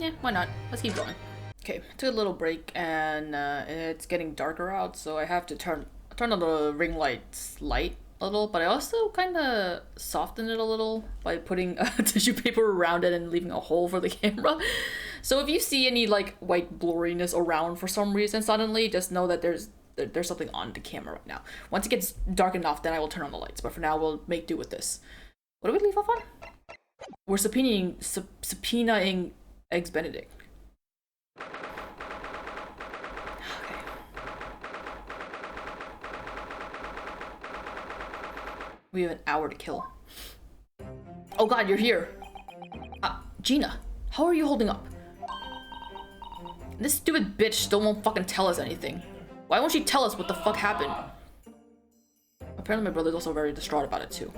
Yeah, why not? Let's keep going. Okay, took a little break, and it's getting darker out, so I have to turn on the ring light a little, but I also kind of softened it a little by putting tissue paper around it and leaving a hole for the camera. So if you see any like white blurriness around for some reason suddenly, just know that there's something on the camera right now. Once it gets dark enough, then I will turn on the lights, but for now we'll make do with this. What do we leave off on? We're subpoenaing Eggs Benedict. Okay. We have an hour to kill. Oh god, you're here. Gina, how are you holding up? This stupid bitch still won't fucking tell us anything. Why won't she tell us what the fuck happened? Apparently my brother's also very distraught about it too.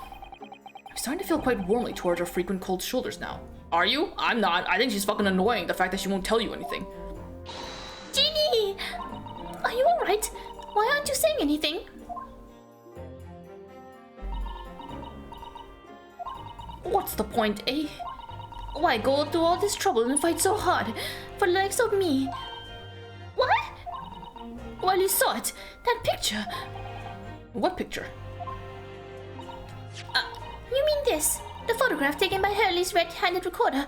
I'm starting to feel quite warmly towards her frequent cold shoulders now. Are you? I'm not. I think she's fucking annoying, the fact that she won't tell you anything. Jeannie! Are you alright? Why aren't you saying anything? What's the point, eh? Why go through all this trouble and fight so hard for the likes of me? What? Well, you saw it. That picture. What picture? You mean this? The photograph taken by Hurley's red-handed recorder.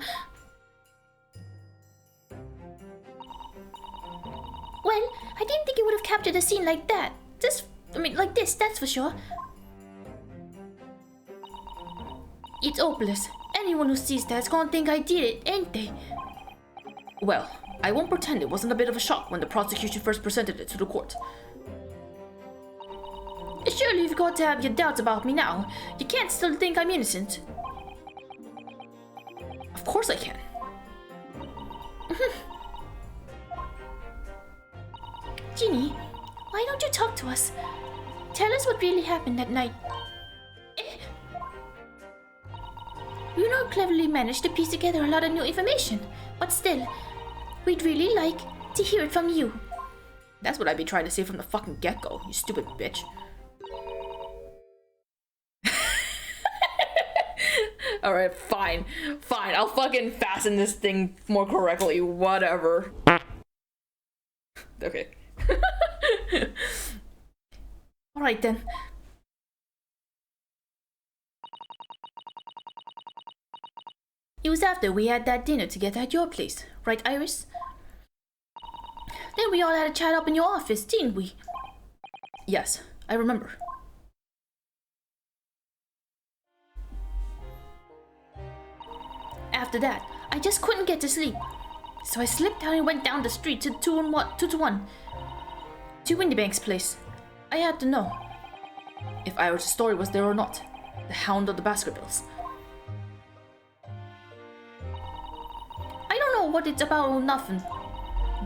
Well, I didn't think it would have captured a scene like that. Like this, that's for sure. It's hopeless. Anyone who sees that's gonna think I did it, ain't they? Well, I won't pretend it wasn't a bit of a shock when the prosecution first presented it to the court. Surely you've got to have your doubts about me now. You can't still think I'm innocent. Of course I can. Ginny, why don't you talk to us? Tell us what really happened that night. Ryuno cleverly managed to piece together a lot of new information, but still, we'd really like to hear it from you. That's what I'd be trying to say from the fucking get-go, you stupid bitch. Alright, fine. Fine, I'll fucking fasten this thing more correctly, whatever. Okay. Alright then. It was after we had that dinner together at your place, right, Iris? Then we all had a chat up in your office, didn't we? Yes, I remember. After that, I just couldn't get to sleep. So I slipped out and went down the street to 2-1 to Windybank's place. I had to know if Iris' story was there or not. The Hound of the Baskervilles. I don't know what it's about or nothing.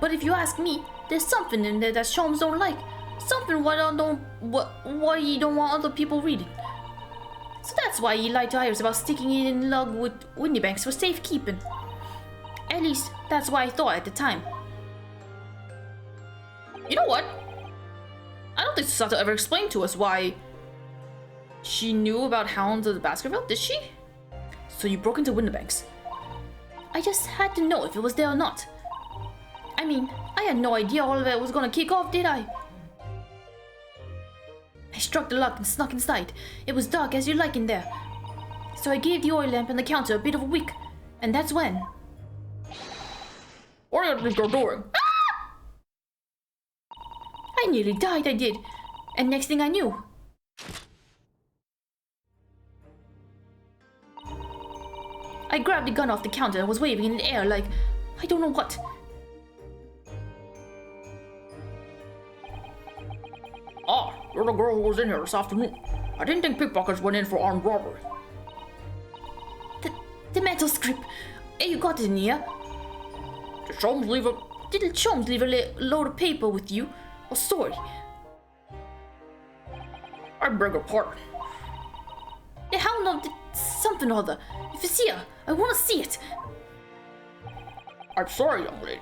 But if you ask me, there's something in there that Sholmes don't like. Something what he don't want other people reading. So that's why he lied to Iris about sticking it in lug with Windybanks for safekeeping. At least, that's what I thought at the time. You know what? I don't think Susato ever explained to us why she knew about Hounds of the Baskerville, did she? So you broke into Windybanks. I just had to know if it was there or not. I mean, I had no idea all of it was gonna kick off, did I? I struck the lock and snuck inside. It was dark as you like in there. So I gave the oil lamp on the counter a bit of a wick, and that's when... What do you think you're doing? Ah! I nearly died, I did. And next thing I knew... I grabbed the gun off the counter and was waving in the air like... I don't know what. Ah, you're the girl who was in here this afternoon. I didn't think pickpockets went in for armed robbery. The metal script. You got it in here. Did Sholmes leave a... Did Sholmes leave a load of paper with you? Or story? I beg your pardon. The Hound of the something or other. If it's here, I want to see it. I'm sorry, young lady,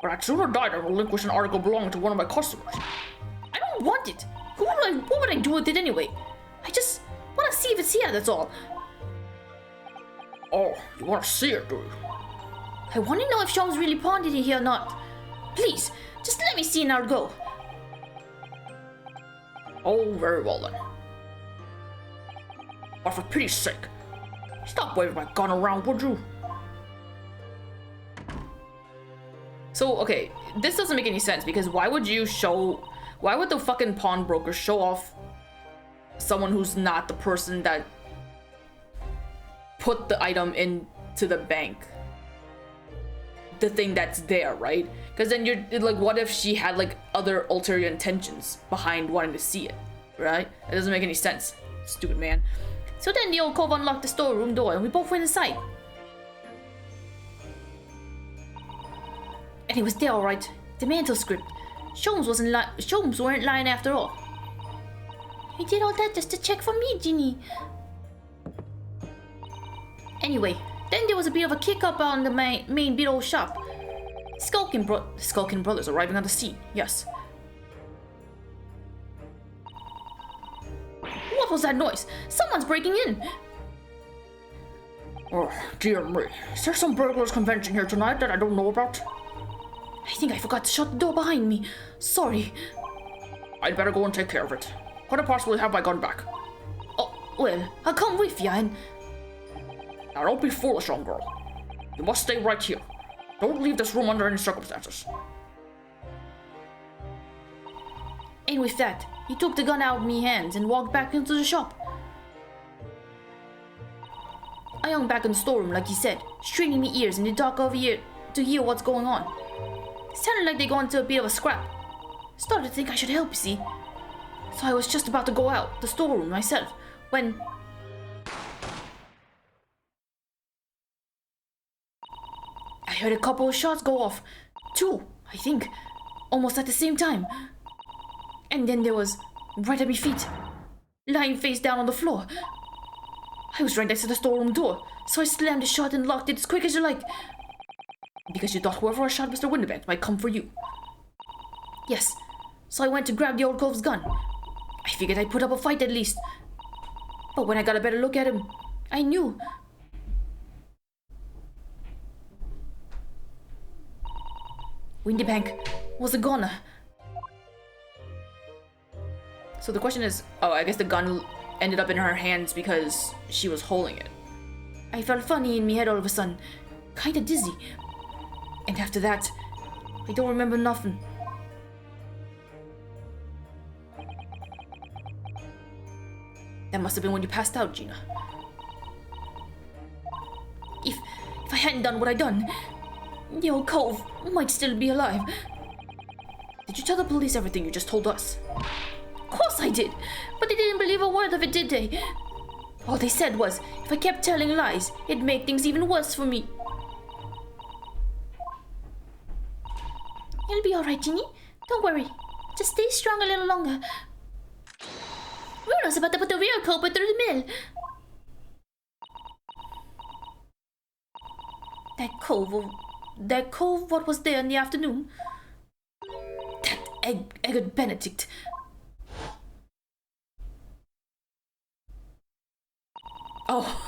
but I'd sooner die than relinquish an article belonging to one of my customers. I don't want it. What would I do with it anyway? I just want to see if it's here, that's all. Oh, you want to see it, do you? I want to know if Sholmes really pawned it here or not. Please, just let me see and I'll go. Oh, very well then. But for pity's sake, stop waving my gun around, would you? So, okay, this doesn't make any sense because why would the fucking pawnbroker show off someone who's not the person that put the item into the bank? The thing that's there, right? Because then you're like, what if she had like other ulterior intentions behind wanting to see it, right? It doesn't make any sense. Stupid man. So then the old cove unlocked the storeroom door and we both went inside. And it was there, alright. The manuscript. Sholmes weren't lying after all. He did all that just to check for me, Ginny. Anyway, then there was a bit of a kick up on the main big old shop. Skulking brothers arriving on the scene, yes. What was that noise? Someone's breaking in. Oh, dear me. Is there some burglars convention here tonight that I don't know about? I think I forgot to shut the door behind me. Sorry. I'd better go and take care of it. Could I possibly have my gun back? Oh, well, I'll come with you and... Now don't be foolish, young girl. You must stay right here. Don't leave this room under any circumstances. And with that, he took the gun out of me hands and walked back into the shop. I hung back in the storeroom like he said, straining my ears in the dark over here to hear what's going on. It sounded like they got into a bit of a scrap. Started to think I should help, you see. So I was just about to go out the storeroom myself when... I heard a couple of shots go off. 2, I think. Almost at the same time. And then there was, right at my feet, lying face down on the floor. I was right next to the storeroom door, so I slammed it shut and locked it as quick as you like. Because you thought whoever shot Mr. Winterbank might come for you. Yes, so I went to grab the old cove's gun. I figured I'd put up a fight at least. But when I got a better look at him, I knew. Winterbank was a goner. So the question is, oh, I guess the gun ended up in her hands because she was holding it. I felt funny in my head all of a sudden, kinda dizzy. And after that, I don't remember nothing. That must have been when you passed out, Gina. If I hadn't done what I done, the old cove might still be alive. Did you tell the police everything you just told us? Of course I did, but they didn't believe a word of it, did they? All they said was, if I kept telling lies, it'd make things even worse for me. You'll be alright, Ginny. Don't worry. Just stay strong a little longer. Runo's about to put the real culprit through the mill. That cove, what was there in the afternoon? That Eggert Benedict. Oh,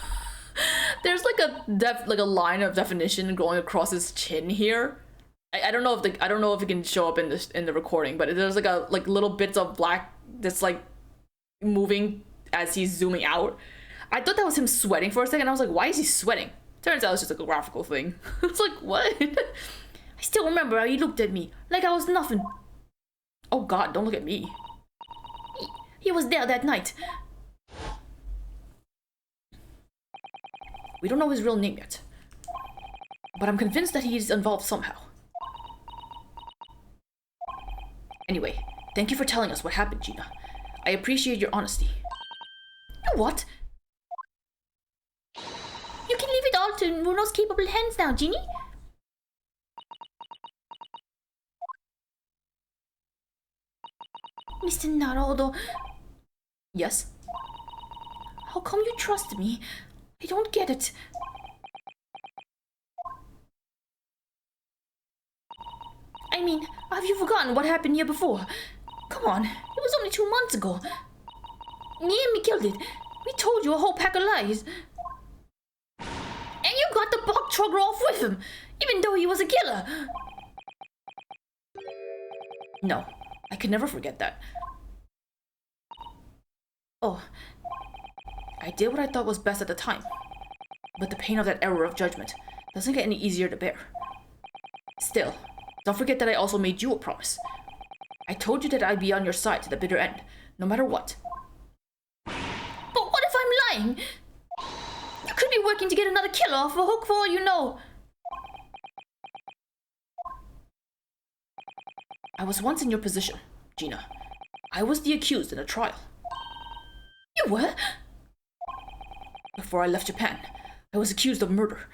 there's like a line of definition going across his chin here. I don't know if it can show up in the recording, but there's like little bits of black that's like moving as he's zooming out. I thought that was him sweating for a second. I was like, why is he sweating? Turns out it's just like a graphical thing. It's like, what? I still remember how he looked at me like I was nothing. Oh God, don't look at me. He was there that night. We don't know his real name yet, but I'm convinced that he's involved somehow. Anyway, thank you for telling us what happened, Gina. I appreciate your honesty. What? You can leave it all to Runo's capable hands now, Ginny. Mr. Naruhodo. Yes? How come you trust me? I don't get it. I mean, have you forgotten what happened here before? Come on, it was only 2 months ago. Me and me killed it. We told you a whole pack of lies. And you got the buck drug her off with him, even though he was a killer. No, I could never forget that. Oh, I did what I thought was best at the time, but the pain of that error of judgment doesn't get any easier to bear. Still, don't forget that I also made you a promise. I told you that I'd be on your side to the bitter end, no matter what. But what if I'm lying? You could be working to get another killer off a hook for all you know. I was once in your position, Gina. I was the accused in a trial. You were? Before I left Japan, I was accused of murder.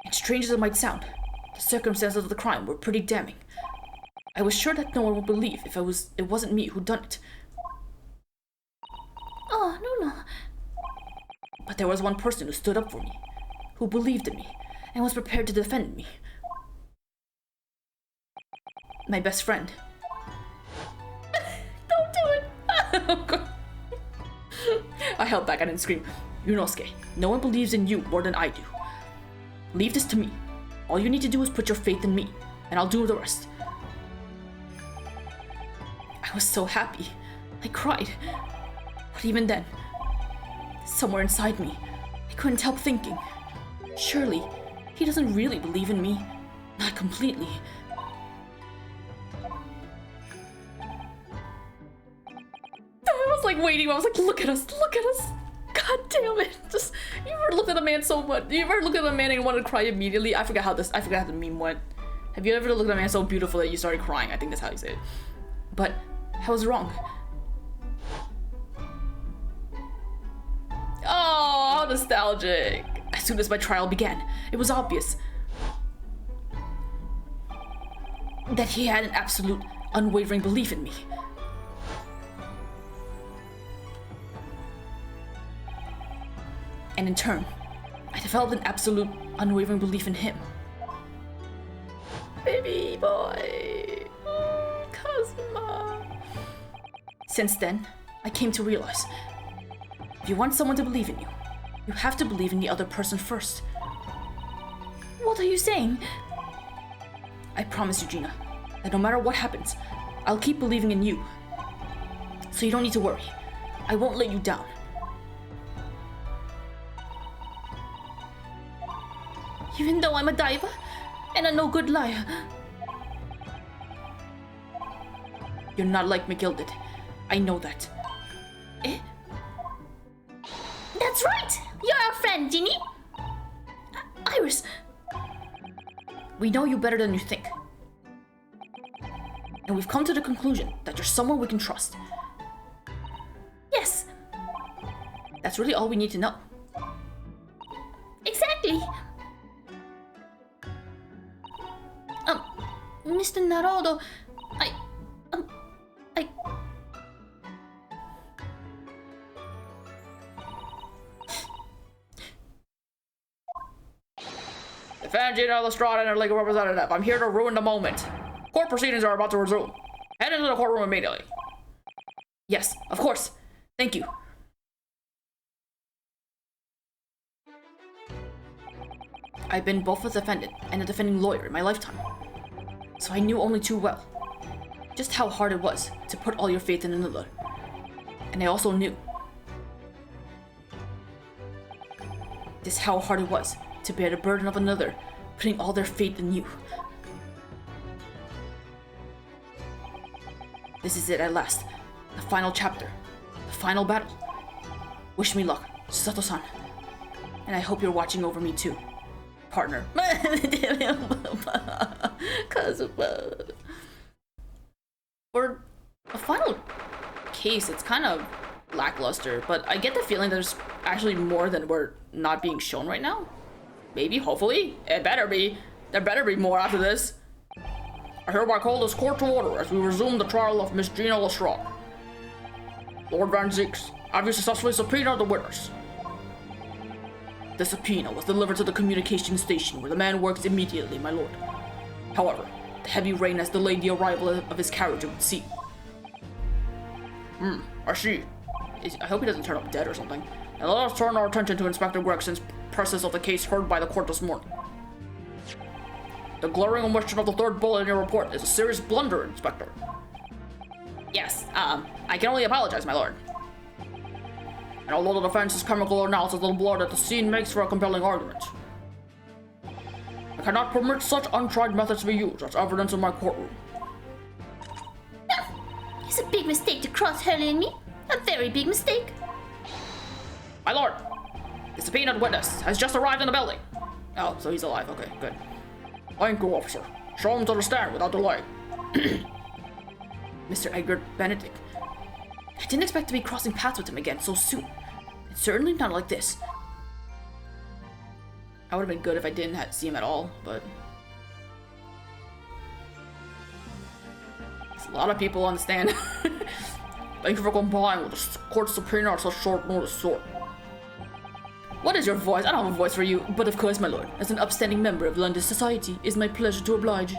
And strange as it might sound, the circumstances of the crime were pretty damning. I was sure that no one would believe if it wasn't me who'd done it. Oh, no. But there was one person who stood up for me, who believed in me, and was prepared to defend me. My best friend. Don't do it! I held back, I didn't scream. Ryunosuke, no one believes in you more than I do. Leave this to me. All you need to do is put your faith in me, and I'll do the rest. I was so happy. I cried. But even then, somewhere inside me, I couldn't help thinking, surely he doesn't really believe in me. Not completely. I was like waiting, I was like, look at us. God damn it. Just, you ever looked at a man so much? You ever looked at a man and wanted to cry immediately? I forgot how the meme went. Have you ever looked at a man so beautiful that you started crying? I think that's how you say it. But I was wrong. Oh, how nostalgic. As soon as my trial began, it was obvious that he had an absolute, unwavering belief in me. And in turn, I developed an absolute, unwavering belief in him. Baby boy, Kazuma. Since then, I came to realize, if you want someone to believe in you, you have to believe in the other person first. What are you saying? I promise you, Gina, that no matter what happens, I'll keep believing in you. So you don't need to worry. I won't let you down. Even though I'm a diver and a no-good liar. You're not like McGilded. I know that. Eh? That's right! You're our friend, Ginny! Iris! We know you better than you think. And we've come to the conclusion that you're someone we can trust. Yes! That's really all we need to know. Exactly! Mr. Naruhodo, I... Defend Gina Lestrade and her legal representative. I'm here to ruin the moment. Court proceedings are about to resume. Head into the courtroom immediately. Yes, of course. Thank you. I've been both a defendant and a defending lawyer in my lifetime. So I knew only too well just how hard it was to put all your faith in another. And I also knew just how hard it was to bear the burden of another putting all their faith in you. This is it at last. The final chapter. The final battle. Wish me luck, Susato-san. And I hope you're watching over me too. Partner. For a final case, it's kind of lackluster, but I get the feeling there's actually more than we're not being shown right now. Maybe, hopefully. It better be. There better be more after this. I hereby call this court to order as we resume the trial of Miss Gina Lestrade. Lord Van Zeeks, have you successfully subpoenaed the witness? The subpoena was delivered to the communication station where the man works immediately, my lord. However, the heavy rain has delayed the arrival of his carriage, it would seem. I see. I hope he doesn't turn up dead or something. And let us turn our attention to Inspector Gregson's process of the case heard by the court this morning. The glaring omission of the third bullet in your report is a serious blunder, Inspector. Yes, I can only apologize, my lord. And although the defense's chemical analysis of the blood at the scene makes for a compelling argument, I cannot permit such untried methods to be used as evidence in my courtroom. No, it's a big mistake to cross Hurley and me. A very big mistake. My lord, the subpoenaed witness has just arrived in the building. Oh, so he's alive. Okay, good. Thank you, officer. Show him to the stand without delay. Mr. Edgar Benedict. I didn't expect to be crossing paths with him again so soon. It's certainly not like this. I would have been good if I didn't see him at all, but... There's a lot of people on the stand. Thank you for complying with the court subpoena at such short notice, sir. What is your voice? I don't have a voice for you, but of course, my lord, as an upstanding member of London society, it is my pleasure to oblige.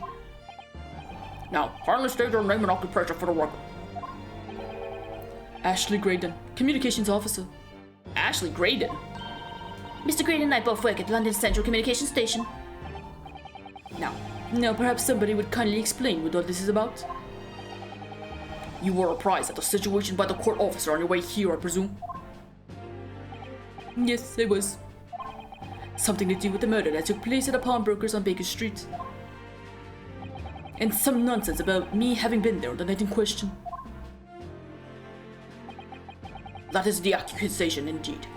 Now, kindly state your name and occupation for the record. Ashley Graydon, Communications Officer. Ashley Graydon? Mr. Graydon and I both work at London Central Communications Station. Now perhaps somebody would kindly explain what all this is about? You were apprised of the situation by the court officer on your way here, I presume? Yes, I was. Something to do with the murder that took place at a pawnbroker's on Baker Street. And some nonsense about me having been there on the night in question. That is the accusation, indeed.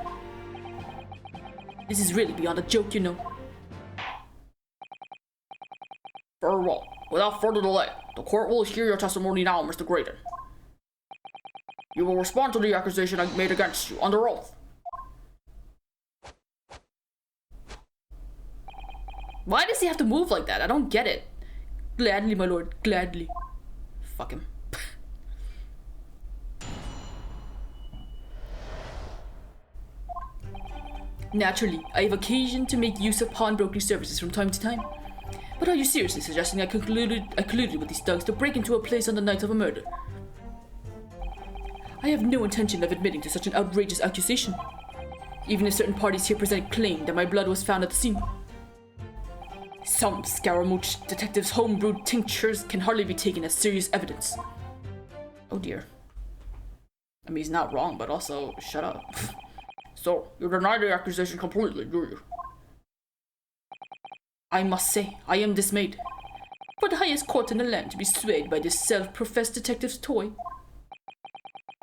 This is really beyond a joke, you know. Very well. Without further delay, the court will hear your testimony now, Mr. Graydon. You will respond to the accusation I made against you under oath. Why does he have to move like that? I don't get it. Gladly, my lord, gladly. Fuck him. Naturally, I have occasion to make use of pawnbroking services from time to time. But are you seriously suggesting I colluded with these thugs to break into a place on the night of a murder? I have no intention of admitting to such an outrageous accusation, even if certain parties here present claim that my blood was found at the scene. Some Scaramouche detectives' homebrewed tinctures can hardly be taken as serious evidence. Oh dear. I mean, he's not wrong, but also, shut up. So, you deny the accusation completely, do you? I must say, I am dismayed. For the highest court in the land to be swayed by this self-professed detective's toy.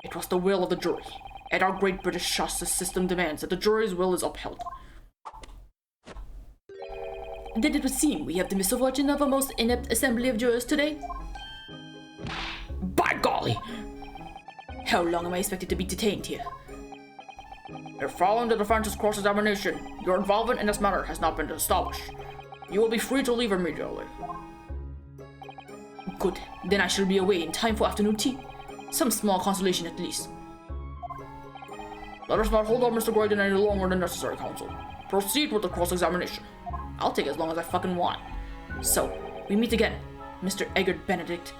It was the will of the jury, and our great British justice system demands that the jury's will is upheld. Then it would seem we have the misfortune of a most inept assembly of jurors today. By golly! How long am I expected to be detained here? If following the defense's cross-examination, your involvement in this matter has not been established, you will be free to leave immediately. Good, then I shall be away in time for afternoon tea. Some small consolation at least. Let us not hold up Mr. Graydon any longer than necessary, counsel. Proceed with the cross-examination. I'll take as long as I fucking want. So, we meet again, Mr. Edgar Benedict.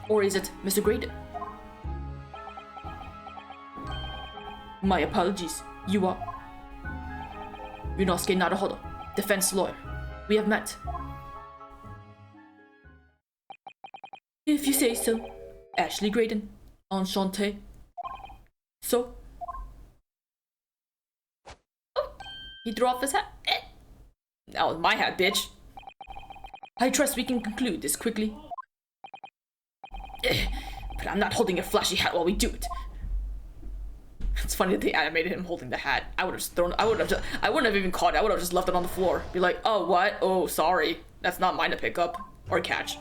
Or is it Mr. Graydon? My apologies. You are Ryunosuke Naruhodo, defense lawyer. We have met. If you say so. Ashley Graydon. Enchanté. So? Oh, he threw off his hat. That was my hat, bitch. I trust we can conclude this quickly. But I'm not holding a flashy hat while we do it. It's funny that they animated him holding the hat. I wouldn't have even caught it. I would have just left it on the floor. Be like, oh, what? Oh, sorry. That's not mine to pick up. Or catch.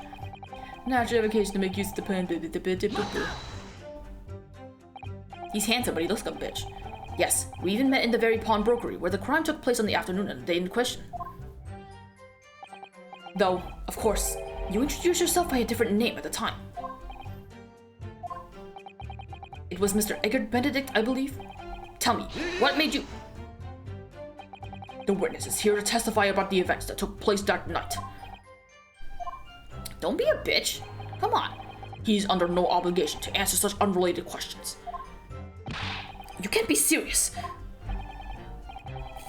Naturally, I have occasion to make use of the pen. He's handsome, but he looks like a bitch. Yes, we even met in the very pawnbrokery where the crime took place on the afternoon of the day in question. Though, of course, you introduced yourself by a different name at the time. It was Mr. Edgar Benedict, I believe. Tell me, what made you... The witness is here to testify about the events that took place that night. Don't be a bitch. Come on. He's under no obligation to answer such unrelated questions. You can't be serious.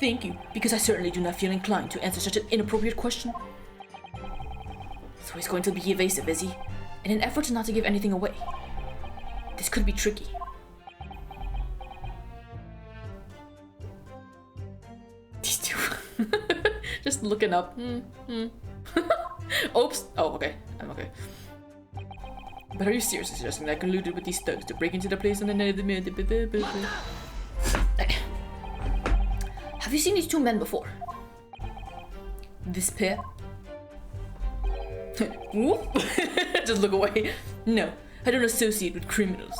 Thank you, because I certainly do not feel inclined to answer such an inappropriate question. So he's going to be evasive, is he? In an effort not to give anything away. This could be tricky. These two. Just looking up. Oops. Oh, okay. I'm okay. But are you seriously suggesting that I colluded with these thugs to break into the place on the night of the... Have you seen these two men before? This pair? Whoop! Just look away. No, I don't associate with criminals.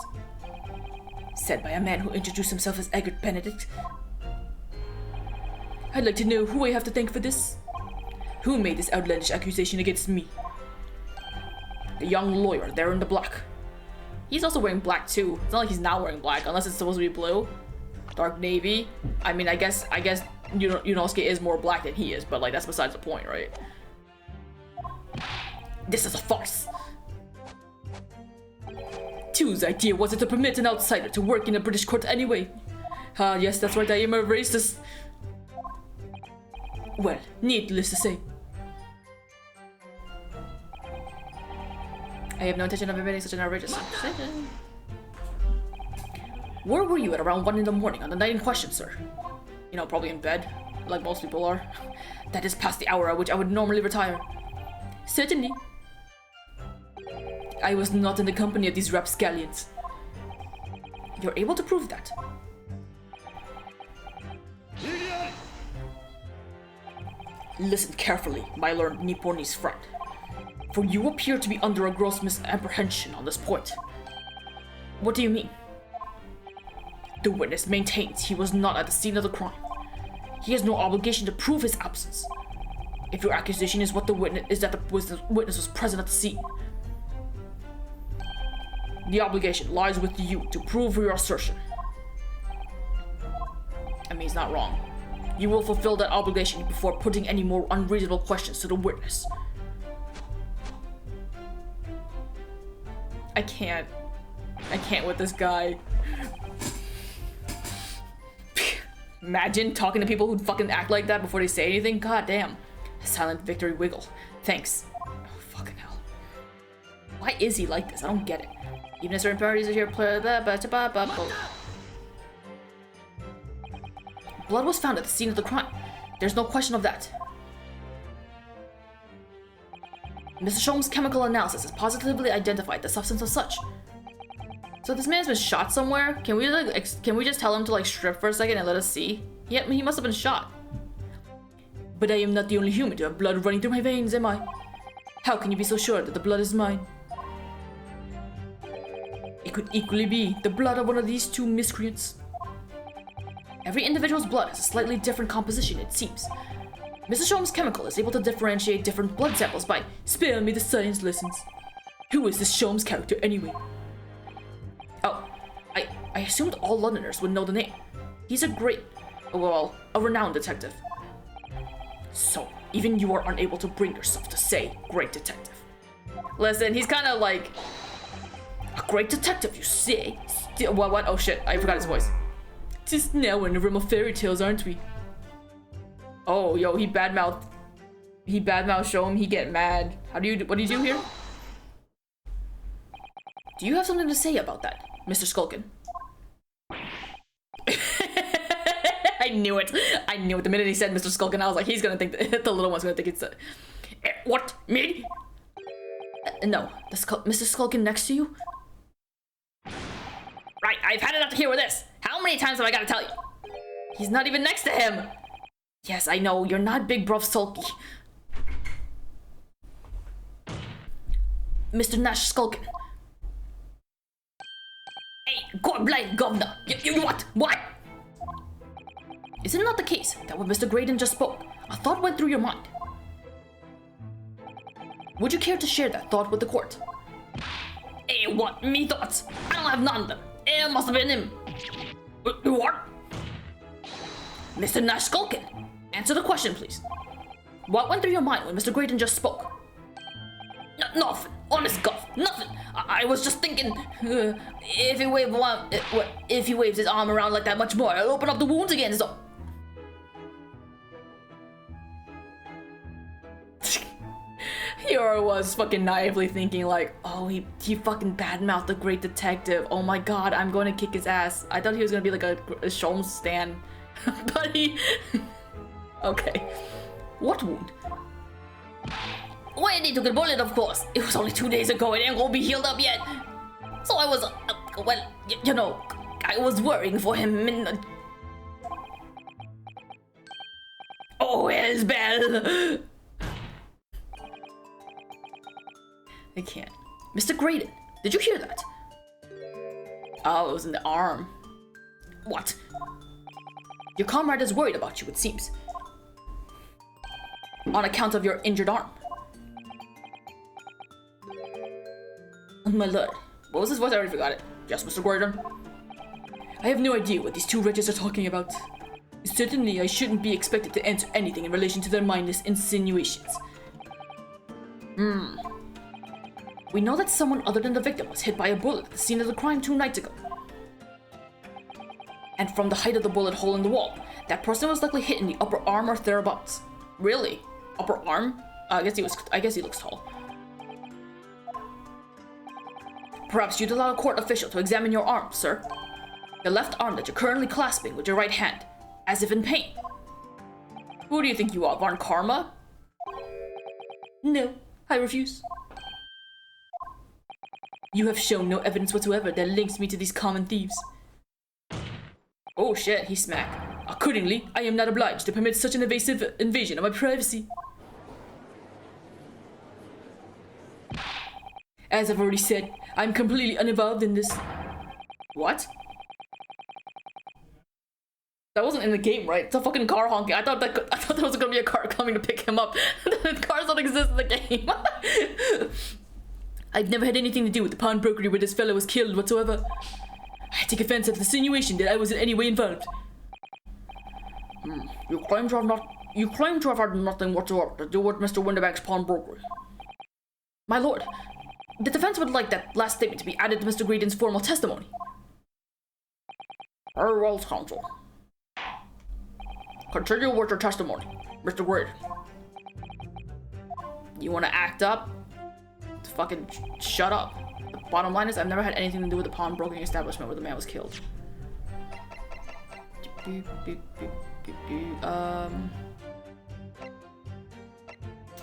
Said by a man who introduced himself as Egbert Benedict. I'd like to know who I have to thank for this. Who made this outlandish accusation against me? The young lawyer there in the black. He's also wearing black too. It's not like he's not wearing black, unless it's supposed to be blue. Dark navy. I mean, I guess Ryunosuke is more black than he is, but like that's besides the point, right? This is a farce. Two's idea was it to permit an outsider to work in a British court anyway. Ah, yes, that's right, I am a racist. Well, needless to say, I have no intention of admitting such an outrageous decision. Where were you at around 1 in the morning on the night in question, sir? You know, probably in bed, like most people are. That is past the hour at which I would normally retire. Certainly. I was not in the company of these rapscallions. You're able to prove that? Listen carefully, my learned Nipponese friend, for you appear to be under a gross misapprehension on this point. What do you mean? The witness maintains he was not at the scene of the crime. He has no obligation to prove his absence. If your accusation is what the witness is that the witness was present at the scene, the obligation lies with you to prove your assertion. I mean, he's not wrong. You will fulfill that obligation before putting any more unreasonable questions to the witness. I can't with this guy. Imagine talking to people who fucking act like that before they say anything. God damn. Silent victory wiggle. Thanks. Oh, fucking hell. Why is he like this? I don't get it. Even if certain parties are here, blood was found at the scene of the crime. There's no question of that. Mr. Sholmes' chemical analysis has positively identified the substance as such. So this man's been shot somewhere? Can we just tell him to like strip for a second and let us see? Yeah, he must have been shot. But I am not the only human to have blood running through my veins, am I? How can you be so sure that the blood is mine? It could equally be the blood of one of these two miscreants. Every individual's blood has a slightly different composition, it seems. Mr. Sholmes' chemical is able to differentiate different blood samples by spare me the science lessons. Who is this Sholmes character anyway? Oh, I assumed all Londoners would know the name. He's a renowned detective. So, even you are unable to bring yourself to say great detective. Listen, he's kind of like, a great detective, you say? What? Oh shit, I forgot his voice. Just now in the realm of fairy tales, aren't we? Oh, yo, he badmouthed Sholmes, he get mad. What do you do here? Do you have something to say about that, Mr. Skulkin? I knew it. The minute he said Mr. Skulkin, I was like, he's gonna think that the little one's gonna think it's what? Me? No, Mr. Skulkin next to you? Right, I've had enough to hear with this. How many times have I gotta tell you? He's not even next to him. Yes, I know, you're not big bruv sulky. Mr. Nash Skulkin. Hey, God blind governor. You what? What? Is it not the case that when Mr. Graydon just spoke, a thought went through your mind? Would you care to share that thought with the court? Hey, what? Me thoughts? I don't have none of them. It must have been him. What? Mr. Nash Skulkin, answer the question, please. What went through your mind when Mr. Graydon just spoke? Nothing. Honest God, nothing. I was just thinking, if he waves his arm around like that much more, I'll open up the wounds again, so... Here I was fucking naively thinking like, oh, he fucking badmouthed the great detective. Oh my god, I'm going to kick his ass. I thought he was going to be like a Sholmes stan. But he... Okay. What wound? When he took a bullet, of course. It was only 2 days ago. It ain't gonna be healed up yet. So I was, well, you know, I was worrying for him and... Oh, Isabel! I can't. Mr. Graydon, did you hear that? Oh, it was in the arm. What? Your comrade is worried about you, it seems. On account of your injured arm. My lord. What was his voice? I already forgot it. Yes, Mr. Graydon. I have no idea what these two wretches are talking about. Certainly, I shouldn't be expected to answer anything in relation to their mindless insinuations. We know that someone other than the victim was hit by a bullet at the scene of the crime 2 nights ago. And from the height of the bullet hole in the wall, that person was likely hit in the upper arm or thereabouts. Really? Upper arm? I guess he looks tall. Perhaps you'd allow a court official to examine your arm, sir. The left arm that you're currently clasping with your right hand, as if in pain. Who do you think you are, Von Karma? No, I refuse. You have shown no evidence whatsoever that links me to these common thieves. Oh shit, he smacked. Accordingly, I am not obliged to permit such an invasive invasion of my privacy. As I've already said, I'm completely uninvolved in this. What? That wasn't in the game, right? It's a fucking car honking. I thought there was gonna be a car coming to pick him up. Cars don't exist in the game. I've never had anything to do with the pawnbrokery where this fellow was killed whatsoever. I take offense at the insinuation that I was in any way involved. You claim to have had nothing whatsoever to do with Mr. Winterbank's pawnbrokery. My lord, the defense would like that last statement to be added to Mr. Graydon's formal testimony. Very well, counsel. Continue with your testimony, Mr. Graydon. You want to act up? Fucking shut up. The bottom line is, I've never had anything to do with the pawnbroking establishment where the man was killed.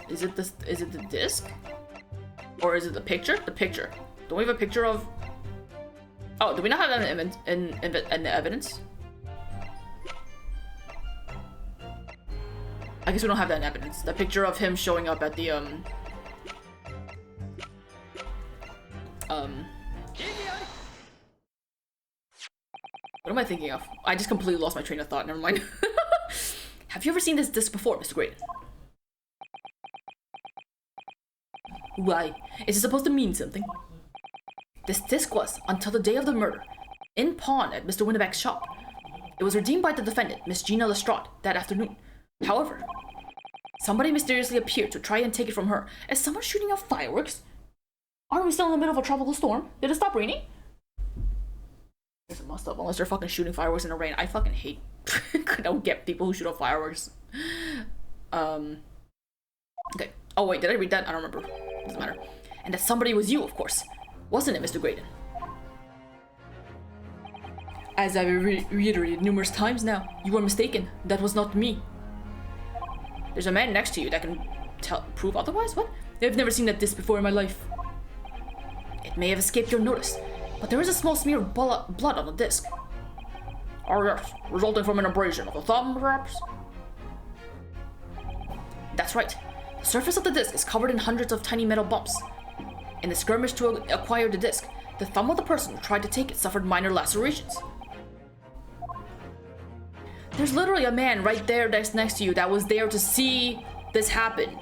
Is it the disc? Or is it the picture? The picture. Don't we have a picture of... Oh, do we not have that in the evidence? I guess we don't have that in evidence. The picture of him showing up at the, what am I thinking of? I just completely lost my train of thought. Never mind. Have you ever seen this disc before, Mr. Graydon? Why? Is it supposed to mean something? This disc was, until the day of the murder, in pawn at Mr. Winterback's shop. It was redeemed by the defendant, Miss Gina Lestrade, that afternoon. However, somebody mysteriously appeared to try and take it from her. Is someone shooting off fireworks? Aren't we still in the middle of a tropical storm? Did it stop raining? It must have, unless they're fucking shooting fireworks in the rain. I fucking hate... I don't get people who shoot off fireworks. Okay. Oh wait, did I read that? I don't remember. Doesn't matter. And that somebody was you, of course. Wasn't it, Mr. Graydon? As I've reiterated numerous times now, you were mistaken. That was not me. There's a man next to you that can prove otherwise? What? I've never seen that disc before in my life. It may have escaped your notice, but there is a small smear of blood on the disc. Oh yes, resulting from an abrasion of the thumb, perhaps? That's right. The surface of the disc is covered in hundreds of tiny metal bumps. In the skirmish to acquire the disc, the thumb of the person who tried to take it suffered minor lacerations. There's literally a man right there that's next to you that was there to see this happen.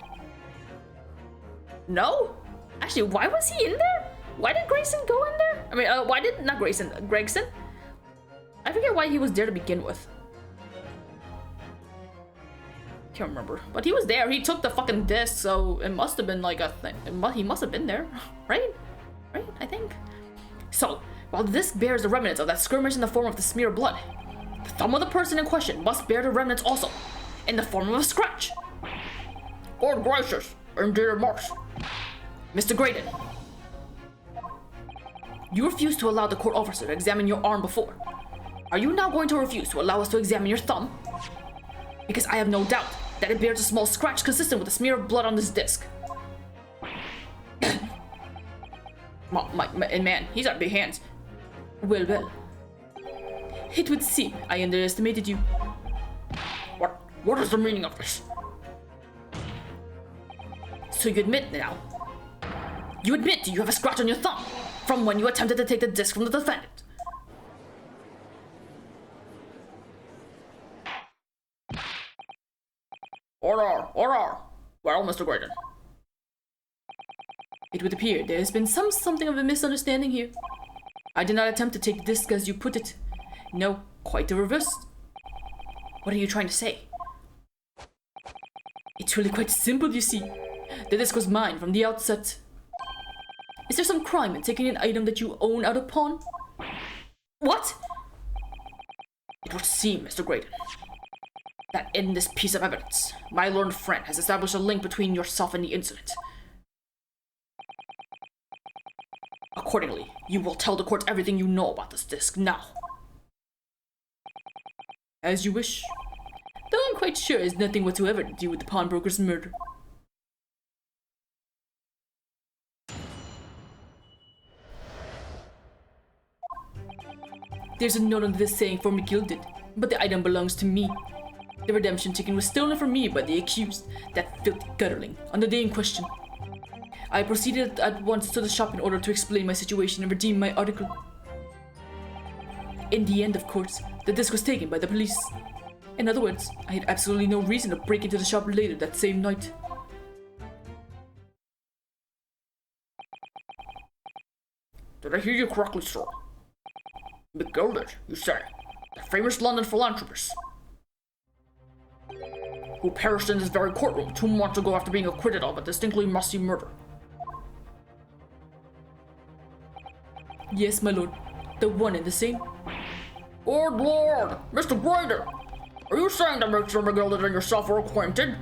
No? Actually, why was he in there? Why did Grayson go in there? I mean, why did, not Grayson, Gregson? I forget why he was there to begin with. Can't remember, but he was there. He took the fucking disc, so it must have been like a thing. He must have been there, right? Right, I think. So, while the disc bears the remnants of that skirmish in the form of the smear of blood, the thumb of the person in question must bear the remnants also, in the form of a scratch. Lord gracious, Indeed it must. Mr. Graydon, you refused to allow the court officer to examine your arm before. Are you now going to refuse to allow us to examine your thumb? Because I have no doubt that it bears a small scratch consistent with a smear of blood on this disc. Man, he's got big hands. Well. It would seem I underestimated you. What is the meaning of this? So you admit now? You admit you have a scratch on your thumb from when you attempted to take the disc from the defendant. Order. Well, Mr. Graydon. It would appear there has been something of a misunderstanding here. I did not attempt to take the disc as you put it. No, quite the reverse. What are you trying to say? It's really quite simple, you see. The disc was mine from the outset. Is there some crime in taking an item that you own out of pawn? What? It would seem, Mr. Graydon, that in this piece of evidence, my learned friend has established a link between yourself and the incident. Accordingly, you will tell the court everything you know about this disc now. As you wish. Though I'm quite sure it has nothing whatsoever to do with the pawnbroker's murder. There's a note on this saying for McGilded, but the item belongs to me. The redemption ticket was stolen from me by the accused, that filthy gutterling, on the day in question. I proceeded at once to the shop in order to explain my situation and redeem my article. In the end, of course, the disc was taken by the police. In other words, I had absolutely no reason to break into the shop later that same night. Did I hear you correctly, sir? McGilded, you say, the famous London philanthropist, who perished in this very courtroom 2 months ago after being acquitted of a distinctly messy murder. Yes, my lord, the one and the same. Good lord, Mr. Graydon, are you saying that Mr. McGilded and yourself are acquainted?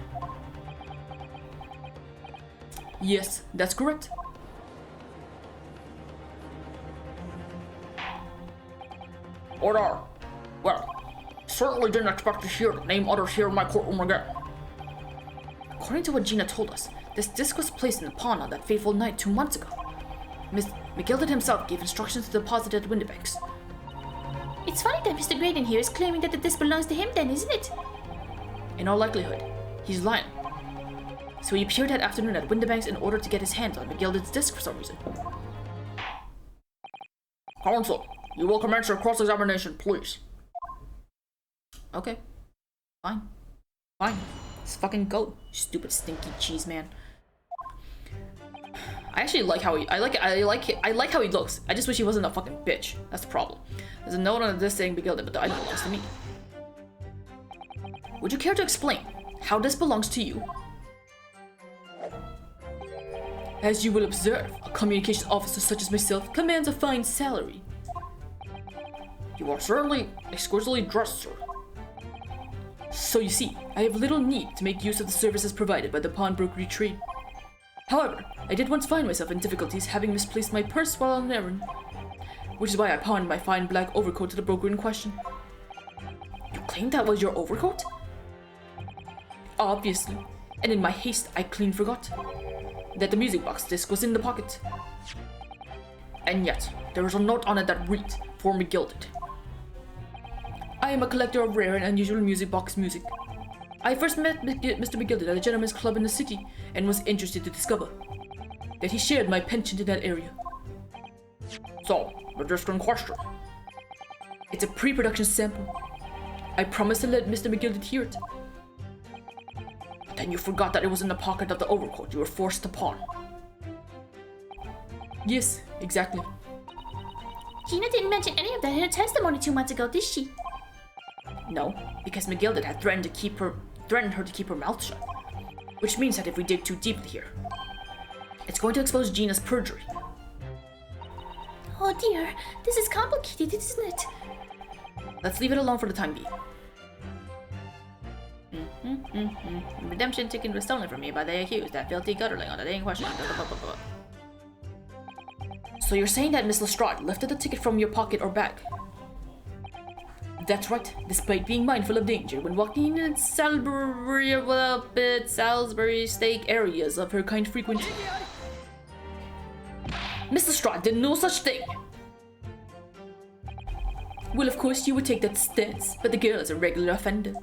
Yes, that's correct. Order. Well, certainly didn't expect to hear the name others here in my courtroom again. According to what Gina told us, this disc was placed in the pawn on that fateful night 2 months ago. Miss McGilded himself gave instructions to deposit it at Windibanks. It's funny that Mr. Graydon here is claiming that the disc belongs to him then, isn't it? In all likelihood, he's lying. So he appeared that afternoon at Windibanks in order to get his hands on McGilded's disc for some reason. Counsel, you will commence your cross-examination, please. Okay. Fine. Let's fucking go, stupid stinky cheese man. I actually like how I like how he looks. I just wish he wasn't a fucking bitch. That's the problem. There's a note on this saying McGilded, but I don't know, just to me. Would you care to explain how this belongs to you? As you will observe, a communications officer such as myself commands a fine salary. You are certainly exquisitely dressed, sir. So you see, I have little need to make use of the services provided by the pawnbrokery trade. However, I did once find myself in difficulties having misplaced my purse while on an errand, which is why I pawned my fine black overcoat to the broker in question. You claimed that was your overcoat? Obviously, and in my haste I clean forgot that the music box disc was in the pocket. And yet, there was a note on it that read, for McGilded. I am a collector of rare and unusual music box music. I first met Mr. McGilded at a gentleman's club in the city and was interested to discover that he shared my penchant in that area. So, the disc in question. It's a pre-production sample. I promised to let Mr. McGilded hear it. But then you forgot that it was in the pocket of the overcoat you were forced to pawn. Yes, exactly. Gina didn't mention any of that in her testimony 2 months ago, did she? No, because McGilded had threatened her to keep her mouth shut. Which means that if we dig too deeply here, it's going to expose Gina's perjury. Oh dear, this is complicated, isn't it? Let's leave it alone for the time being. Redemption ticket was stolen from me by the accused, that filthy gutterling on the day in question. So you're saying that Miss Lestrade lifted the ticket from your pocket or bag? That's right, despite being mindful of danger when walking in Salisbury steak areas of her kind frequent. Miss Lestrade did no such thing! Well, of course you would take that stance, but the girl is a regular offender.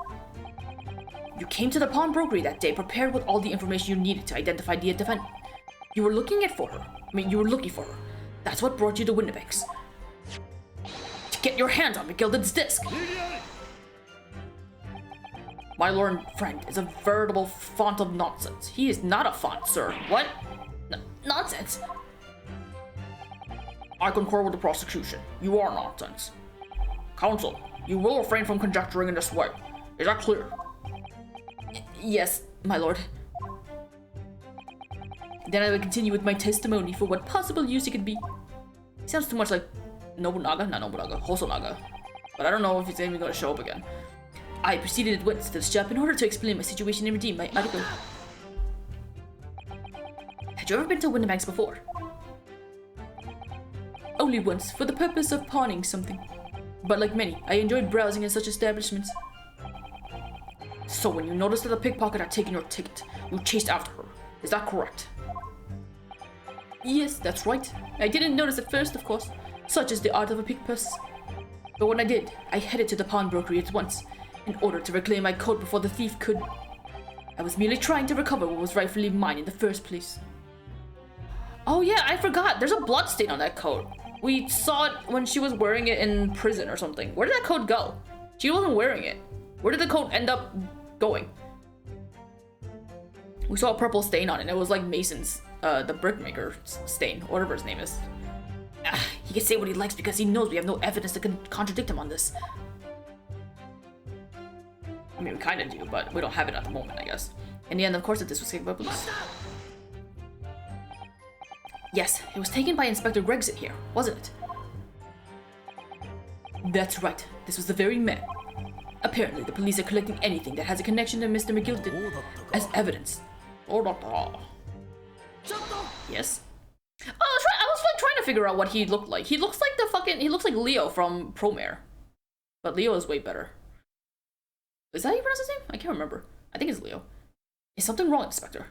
You came to the pawnbrokery that day prepared with all the information you needed to identify the defendant. You were looking for her. That's what brought you to Windibanks. To get your hands on McGilded's disc. My lord and friend is a veritable font of nonsense. He is not a font, sir. What? Nonsense? I concur with the prosecution. You are nonsense. Counsel, you will refrain from conjecturing in this way. Is that clear? Yes, my lord. Then I will continue with my testimony for what possible use it could be. It sounds too much like Nobunaga, not Nobunaga, Hosonaga. But I don't know if it's even going to show up again. I proceeded at once to the shop in order to explain my situation and redeem my article. Had you ever been to Windibanks before? Only once, for the purpose of pawning something. But like many, I enjoyed browsing in such establishments. So when you noticed that the pickpocket had taken your ticket, you chased after her. Is that correct? Yes, that's right. I didn't notice at first, of course. Such is the art of a pickpurse. But when I did, I headed to the pawnbrokery at once, in order to reclaim my coat before the thief could. I was merely trying to recover what was rightfully mine in the first place. Oh yeah, I forgot. There's a blood stain on that coat. We saw it when she was wearing it in prison or something. Where did that coat go? She wasn't wearing it. Where did the coat end up going? We saw a purple stain on it. It was like Mason's, the brickmaker stain, whatever his name is. He can say what he likes because he knows we have no evidence to contradict him on this. I mean, we kind of do, but we don't have it at the moment, I guess. In the end, of course, this was taken by police. Yes, it was taken by Inspector Gregson here, wasn't it? That's right. This was the very man. Apparently, the police are collecting anything that has a connection to Mr. McGilded as evidence. Yes? I was like trying to figure out what he looked like. He looks like he looks like Leo from Promare. But Leo is way better. Is that how you pronounce his name? I can't remember. I think it's Leo. Is something wrong, Inspector?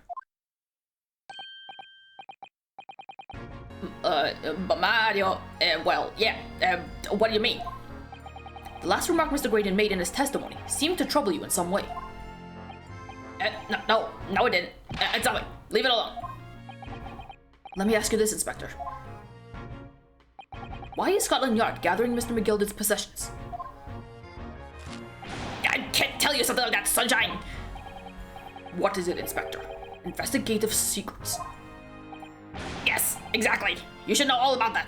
Mario, well, yeah, what do you mean? The last remark Mr. Graydon made in his testimony seemed to trouble you in some way. No, it didn't. It's nothing. Leave it alone. Let me ask you this, Inspector. Why is Scotland Yard gathering Mr. McGilded's possessions? I can't tell you something like that, Sunshine! What is it, Inspector? Investigative secrets. Yes, exactly. You should know all about that.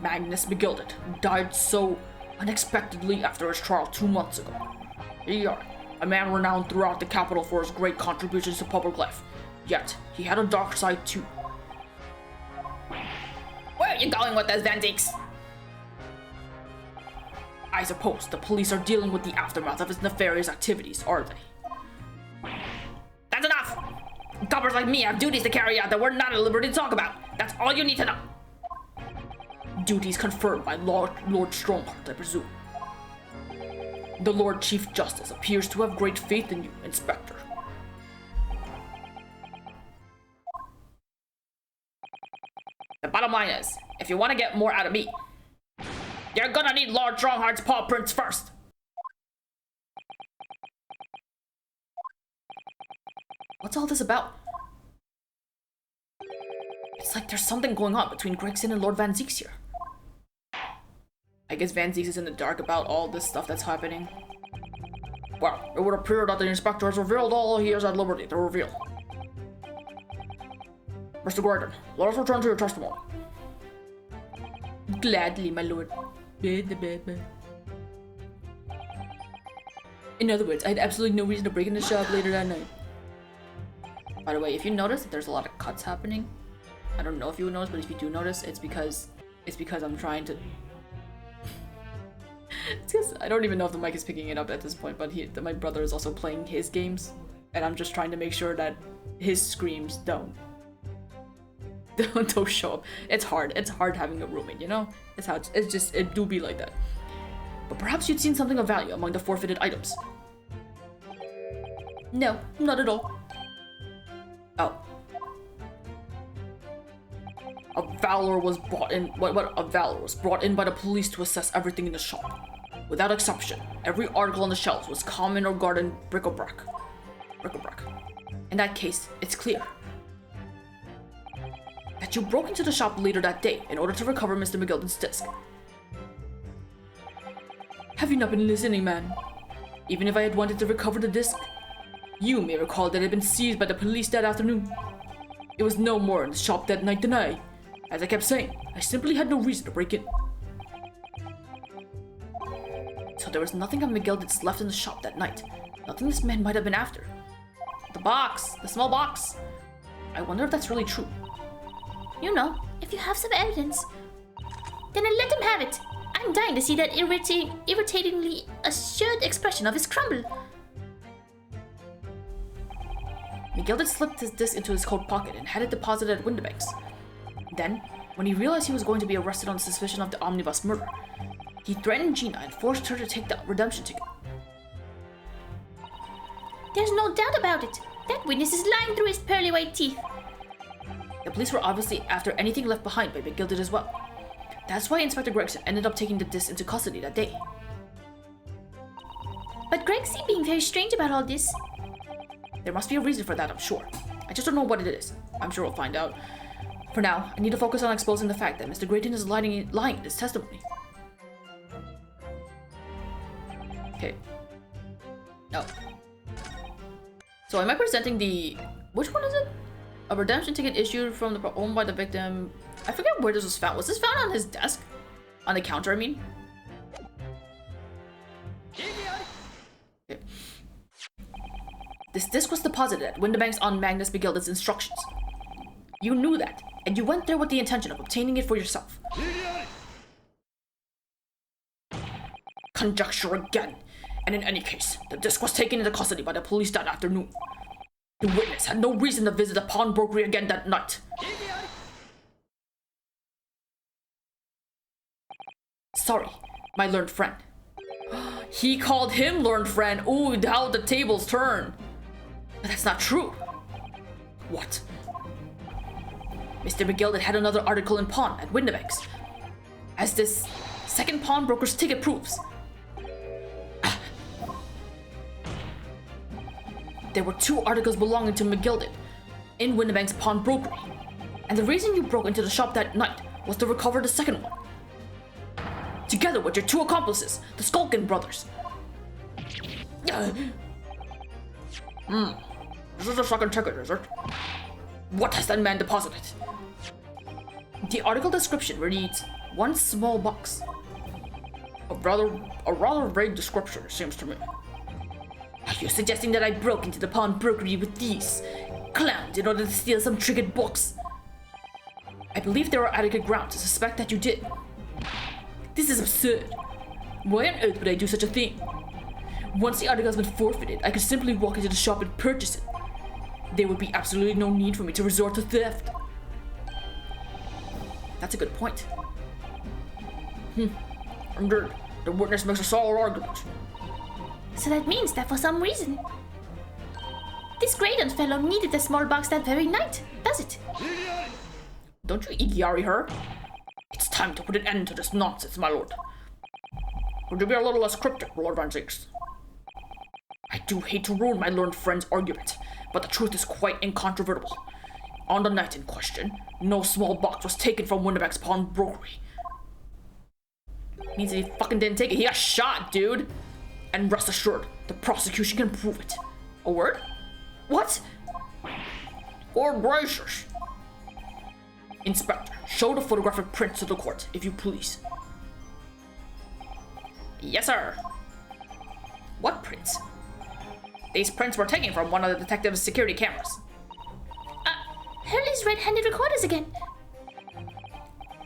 Magnus McGilded died so unexpectedly after his trial 2 months ago. Here you are, a man renowned throughout the capital for his great contributions to public life. Yet, he had a dark side too. Where are you going with this, Van Deeks? I suppose the police are dealing with the aftermath of his nefarious activities, are they? That's enough! Coppers like me have duties to carry out that we're not at liberty to talk about. That's all you need to know. Duties conferred by Lord Strongheart, I presume. The Lord Chief Justice appears to have great faith in you, Inspector. The bottom line is, if you want to get more out of me, you're gonna need Lord Strongheart's paw prints first. What's all this about? It's like there's something going on between Gregson and Lord Van Zeeks here. I guess Van Zeeks is in the dark about all this stuff that's happening. Well, it would appear that the inspector has revealed all he is at liberty to reveal. Mr. Gordon, let us return to your testimony. Gladly, my lord. In other words, I had absolutely no reason to break in the shop later that night. By the way, if you notice that there's a lot of cuts happening, I don't know if you would notice, but if you do notice, it's because I'm trying to It's just, I don't even know if the mic is picking it up at this point, but my brother is also playing his games, and I'm just trying to make sure that his screams don't show up. It's hard. It's hard having a roommate, you know? It do be like that. But perhaps you'd seen something of value among the forfeited items. No, not at all. Oh. A Valor was brought in. A Valor was brought in by the police to assess everything in the shop. Without exception, every article on the shelves was common or garden bric-a-brac. In that case, it's clear that you broke into the shop later that day in order to recover Mr. McGilden's disc. Have you not been listening, man? Even if I had wanted to recover the disc, you may recall that it had been seized by the police that afternoon. It was no more in the shop that night than I. As I kept saying, I simply had no reason to break in. So there was nothing of McGilden's left in the shop that night. Nothing this man might have been after. The small box. I wonder if that's really true. You know, if you have some evidence, then let him have it. I'm dying to see that irritatingly assured expression of his crumble. McGilden slipped his disc into his coat pocket and had it deposited at Windibank's. Then, when he realized he was going to be arrested on suspicion of the omnibus murder, he threatened Gina and forced her to take the redemption ticket. There's no doubt about it. That witness is lying through his pearly white teeth. The police were obviously after anything left behind by McGilden as well. That's why Inspector Gregson ended up taking the disc into custody that day. But Greg seemed being very strange about all this. There must be a reason for that, I'm sure. I just don't know what it is. I'm sure we'll find out. For now, I need to focus on exposing the fact that Mr. Grayton is lying in his testimony. Okay. No. So am I presenting the... Which one is it? A redemption ticket issued from the owned by the victim. I forget where this was found. Was this found on his desk? On the counter, I mean? Okay. This disc was deposited at Windibank's on Magnus McGilden's instructions. You knew that, and you went there with the intention of obtaining it for yourself. Conjecture again. And in any case, the disc was taken into custody by the police that afternoon. The witness had no reason to visit the pawnbrokery again that night. Sorry, my learned friend. He called him learned friend. Ooh, how the tables turn. But that's not true. What? Mr. McGilden had another article in pawn at Windibank's, as this second pawnbroker's ticket proves. There were two articles belonging to McGilden in Windibank's pawnbrokery, and the reason you broke into the shop that night was to recover the second one. Together with your two accomplices, the Skulkin brothers. This is the second ticket, is it? What has that man deposited? The article description reads, one small box. A rather vague description, it seems to me. Are you suggesting that I broke into the pawnbrokery with these clowns in order to steal some trinket box? I believe there are adequate grounds to suspect that you did. This is absurd. Why on earth would I do such a thing? Once the article has been forfeited, I could simply walk into the shop and purchase it. There would be absolutely no need for me to resort to theft. That's a good point. Indeed, the witness makes a solid argument. So that means that for some reason, this Graydon fellow needed the small box that very night, does it? Don't you Igiyari her? It's time to put an end to this nonsense, my lord. Would you be a little less cryptic, Lord Van Zeeks? I do hate to ruin my learned friend's argument, but the truth is quite incontrovertible. On the night in question, no small box was taken from Windibank's pawnbrokery. Means that he fucking didn't take it. He got shot, dude. And rest assured, the prosecution can prove it. A word? What? Lord gracious. Inspector, show the photographic prints to the court, if you please. Yes, sir. What prints? These prints were taken from one of the detective's security cameras. Hurley's red-handed recorders again.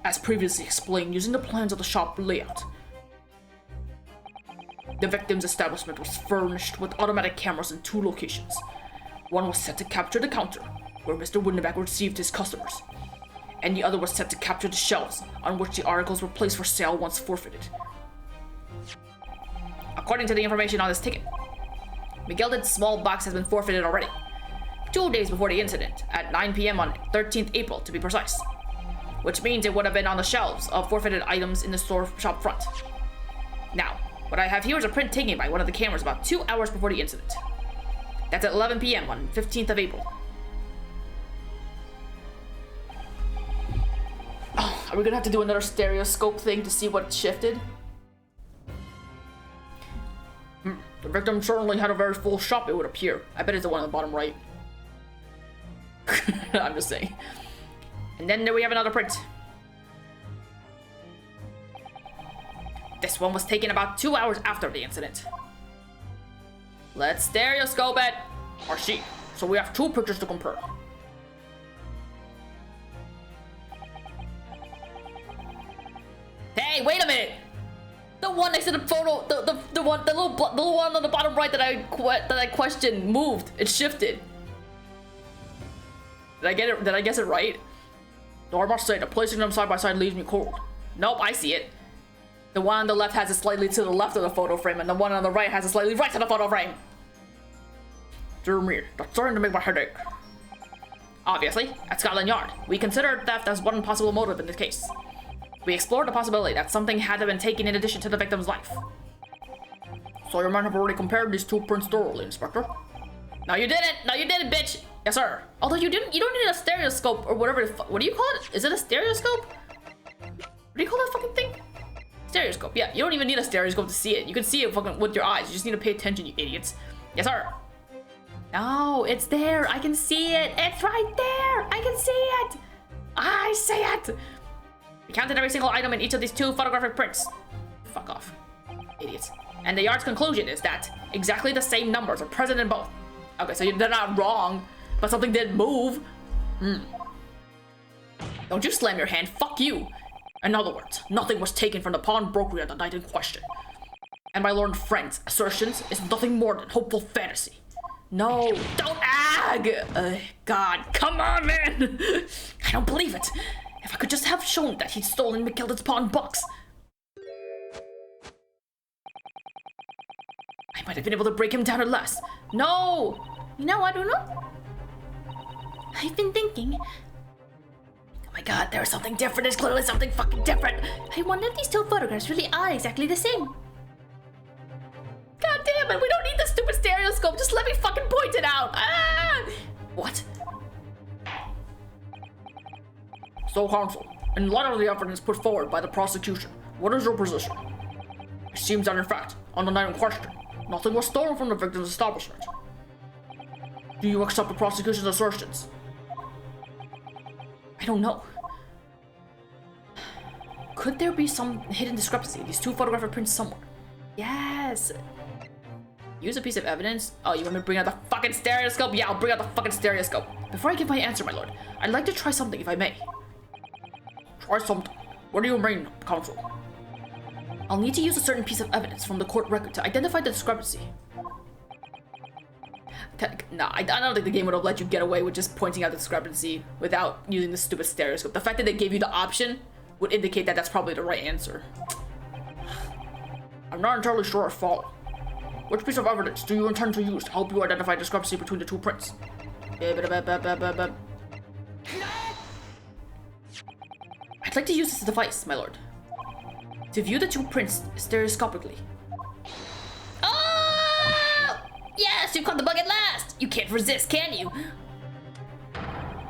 As previously explained using the plans of the shop layout. The victim's establishment was furnished with automatic cameras in 2 locations. One was set to capture the counter, where Mr. Winneback received his customers, and the other was set to capture the shelves on which the articles were placed for sale once forfeited. According to the information on this ticket, Miguel's small box has been forfeited already, 2 days before the incident, at 9 p.m. on 13th April to be precise, which means it would have been on the shelves of forfeited items in the store shop front. Now, what I have here is a print taken by one of the cameras about 2 hours before the incident. That's at 11 p.m. on 15th of April. Oh, are we gonna have to do another stereoscope thing to see what shifted? The victim certainly had a very full shop, it would appear. I bet it's the one on the bottom right. I'm just saying. And then there we have another print. This one was taken about 2 hours after the incident. Let's stereoscope it! Or see. So we have 2 pictures to compare. Hey, wait a minute! The one next to the photo, the little one on the bottom right that I questioned moved. It shifted. Did I get it? Did I guess it right? Though I must say, the placing them side by side leaves me cold. Nope, I see it. The one on the left has it slightly to the left of the photo frame, and the one on the right has it slightly right to the photo frame. Dear me, that's starting to make my head ache. Obviously, at Scotland Yard, we consider theft as one possible motive in this case. We explored the possibility that something had been taken in addition to the victim's life. So your men have already compared these 2 prints thoroughly, Inspector? No, you didn't! No, you didn't, bitch! Yes, sir. Although you don't need a stereoscope or whatever what do you call it? Is it a stereoscope? What do you call that fucking thing? Stereoscope, yeah. You don't even need a stereoscope to see it. You can see it fucking with your eyes. You just need to pay attention, you idiots. Yes, sir. No, it's there. I can see it. It's right there. I can see it. I see it. We counted every single item in each of these 2 photographic prints. Fuck off. Idiots. And the yard's conclusion is that exactly the same numbers are present in both. Okay, so they're not wrong, but something did move. Don't you slam your hand. Fuck you. In other words, nothing was taken from the pawnbrokery on the night in question. And my learned friend's assertions is nothing more than hopeful fantasy. No, don't God, come on, man. I don't believe it. If I could just have shown that he'd stolen Miguel's pawn box, I might have been able to break him down at last. No! You know, I don't know. I've been thinking. Oh my god, there's something different. There's clearly something fucking different. I wonder if these 2 photographs really are exactly the same. God damn it, we don't need the stupid stereoscope. Just let me fucking point it out. Ah! What? So, counsel, in light of the evidence put forward by the prosecution, what is your position? It seems that, in fact, on the night in question, nothing was stolen from the victim's establishment. Do you accept the prosecution's assertions? I don't know. Could there be some hidden discrepancy in these 2 photographic prints somewhere? Yes. Use a piece of evidence? Oh, you want me to bring out the fucking stereoscope? Yeah, I'll bring out the fucking stereoscope. Before I give my answer, my lord, I'd like to try something if I may. Try something? What do you mean, counsel? I'll need to use a certain piece of evidence from the court record to identify the discrepancy. No, I don't think the game would have let you get away with just pointing out the discrepancy without using the stupid stereoscope. The fact that they gave you the option would indicate that that's probably the right answer. I'm not entirely sure I follow. Which piece of evidence do you intend to use to help you identify discrepancy between the 2 prints? I'd like to use this device, my lord, to view the 2 prints stereoscopically. Oh! Yes, you caught the bug at last! You can't resist, can you?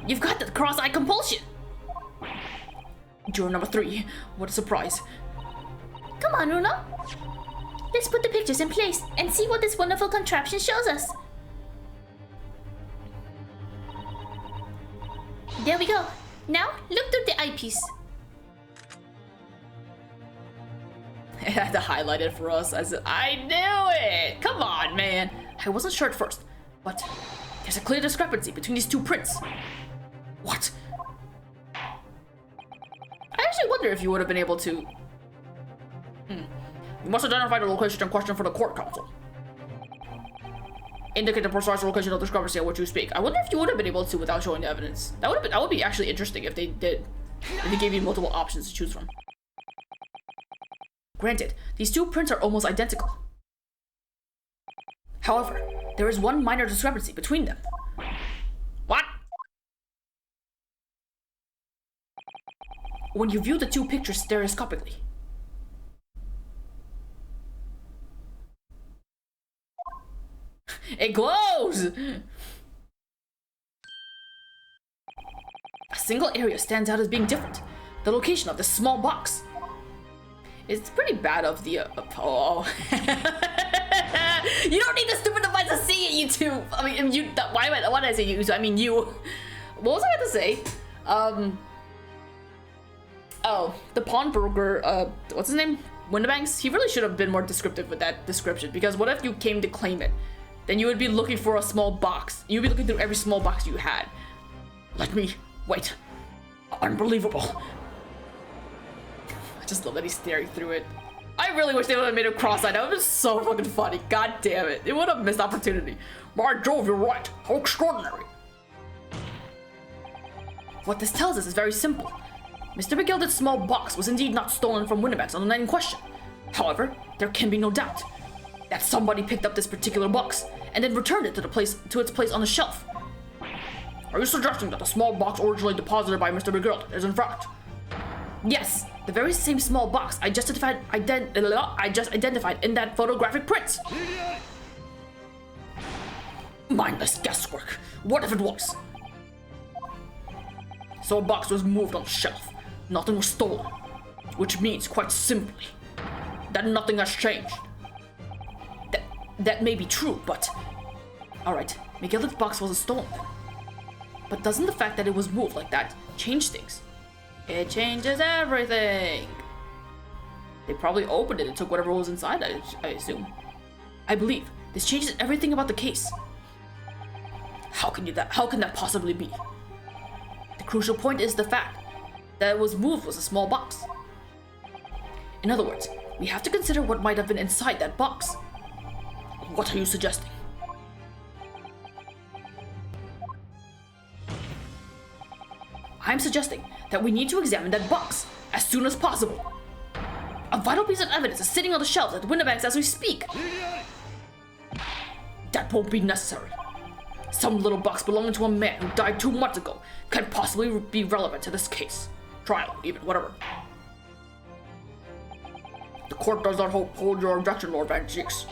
You've got the cross-eye compulsion! Juror number 3, what a surprise. Come on, Runo. Let's put the pictures in place and see what this wonderful contraption shows us. There we go. Now, look through the eyepiece. It had to highlight it for us. I knew it! Come on, man. I wasn't sure at first, but there's a clear discrepancy between these 2 prints. What? I actually wonder if you would have been able to... You must identify the location in question for the court counsel. Indicate the precise location of the discrepancy on which you speak. I wonder if you would have been able to without showing the evidence. That would be actually interesting if they did. If they gave you multiple options to choose from. Granted, these two prints are almost identical. However, there is one minor discrepancy between them. What? When you view the two pictures stereoscopically. It glows! A single area stands out as being different. The location of this small box. It's pretty bad of the, oh. You don't need the stupid device to see it, YouTube! I mean, why did I say you? I mean, you. What was I about to say? Oh, the pawnbroker, what's his name? Windibanks? He really should have been more descriptive with that description, because what if you came to claim it? Then you would be looking for a small box. You'd be looking through every small box you had. Wait. Unbelievable. I just love that he's staring through it. I really wish they would have made him cross-eyed. That would have been so fucking funny. God damn it. It would have missed opportunity. By Jove, you're right. How extraordinary. What this tells us is very simple. Mr. McGilder's small box was indeed not stolen from Windibanks on the night in question. However, there can be no doubt that somebody picked up this particular box and then returned it to its place on the shelf. Are you suggesting that the small box originally deposited by Mr. McGilder is in fact? Yes, the very same small box I just identified in that photographic print. Mindless guesswork. What if it was? So a box was moved on the shelf. Nothing was stolen. Which means, quite simply, that nothing has changed. That may be true, but... Alright, McGilder's box wasn't stolen then. But doesn't the fact that it was moved like that change things? It changes everything! They probably opened it and took whatever was inside, I assume. I believe this changes everything about the case. How can that possibly be? The crucial point is the fact that it was moved was a small box. In other words, we have to consider what might have been inside that box. What are you suggesting? I'm suggesting that we need to examine that box as soon as possible. A vital piece of evidence is sitting on the shelves at Windibanks as we speak. That won't be necessary. Some little box belonging to a man who died 2 months ago can possibly be relevant to this case. Trial, even, whatever. The court does not hold your objection, Lord Van Cheeks.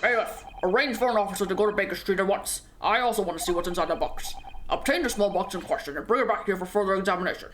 AF, arrange for an officer to go to Baker Street at once. I also want to see what's inside the box. Obtain the small box in question and bring it back here for further examination.